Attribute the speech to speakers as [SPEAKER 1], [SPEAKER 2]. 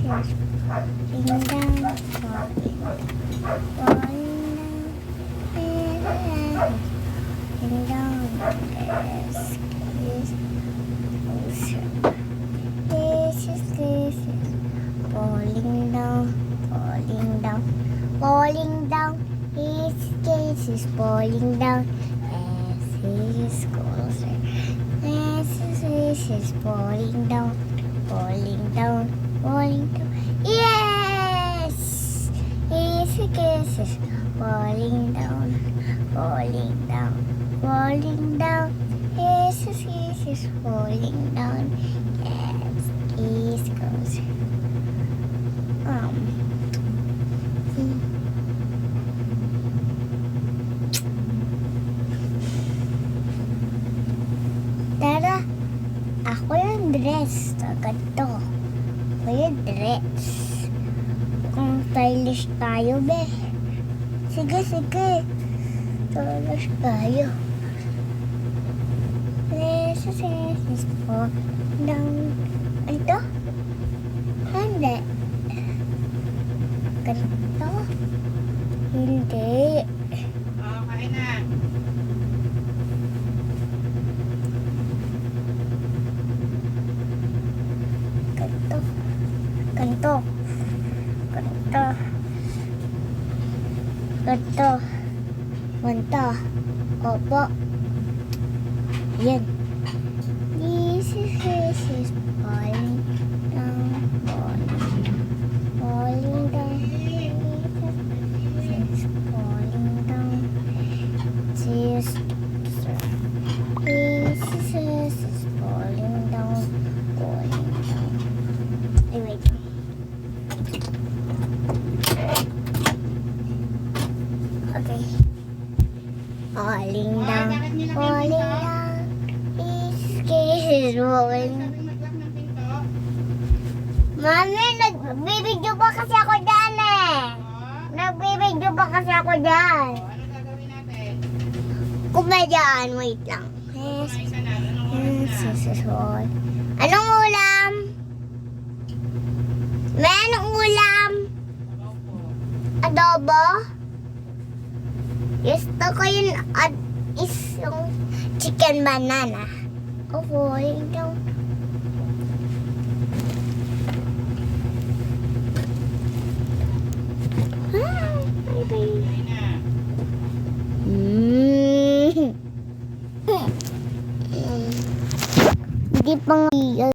[SPEAKER 1] falling down, falling down. This is falling down, falling down, falling down. This is falling down. This is closer. This is falling down, falling down, falling down. Yes! This is falling down, falling down, falling down. This is falling down. Yes, this goes. Tara, ako yung dress. Agad to. Ako yung dress. Kung stylish tayo, be. Sige, sige. Stylish tayo. This is for down. Ito? Hindi. Ganito? Hindi.
[SPEAKER 2] Kain na.
[SPEAKER 1] Ganito. Ganito. Ganito. Ganito. Ganito. Opo. Yan. This is falling down, falling down. This is falling down. This is falling down, falling down. Ay, wait. Okay. Falling down, falling down. This is falling. Mami, nagbibidyo pa kasi ako dyan eh. Nagbibidyo pa kasi ako dyan.
[SPEAKER 2] Ano gagawin natin?
[SPEAKER 1] Kumadyan, wait lang. Yes, yes, all. Anong ulam? May anong ulam? Adobo? Gusto ko yung chicken banana. Oh, falling down.